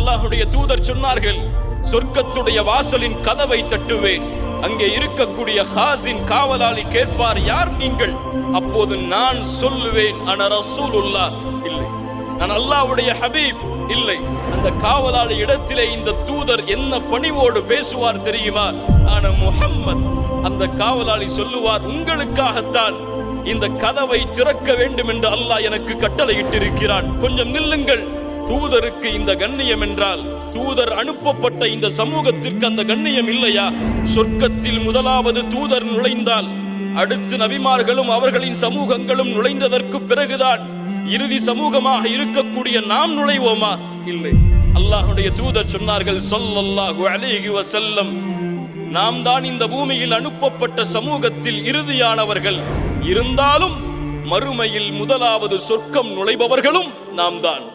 அல்லாஹ்வுடைய தூதர் சொன்னார்கள், சொர்க்கத்துடைய வாசலின் கதவை தட்டுவேன். அங்கே இருக்கக்கூடிய ஹாசின் காவலாளி கேட்பார், யார் நீங்கள்? அப்போது நான் சொல்லுவேன், அன ரசூலுல்லாஹ், இல்லை, நான் அல்லாஹ்வுடைய ஹபீப், இல்லை. அந்த காவலாளி இடத்திலே இந்த தூதர் என்ன பணிவோடு பேசுவார் தெரியுமா? ஆன முஹம்மத். அந்த காவலாளி சொல்லுவார், உங்களுக்காகத்தான் இந்த கதவை திறக்க வேண்டும் என்று அல்லாஹ் எனக்கு கட்டளையிட்டிருக்கிறான். கொஞ்சம் நில்லுங்கள். தூதருக்கு இந்த கண்ணியம் என்றால், தூதர் அனுப்பப்பட்ட இந்த சமூகத்திற்கு அந்த கண்ணியம் இல்லையா? சொர்க்கத்தில் முதலாவது தூதர் நுழைந்தால் அடுத்து நபிமார்களும் அவர்களின் சமூகங்களும் நுழைந்ததற்கு பிறகுதான் இறுதி சமூகமாக இருக்கக்கூடிய நாம் நுழைவோமா? இல்லை. அல்லாஹ்வுடைய தூதர் சொன்னார்கள் ஸல்லல்லாஹு அலைஹி வஸல்லம், நாம் தான் இந்த பூமியில் அனுப்பப்பட்ட சமூகத்தில் இறுதியானவர்கள். இருந்தாலும் மறுமையில் முதலாவது சொர்க்கம் நுழைபவர்களும் நாம் தான்.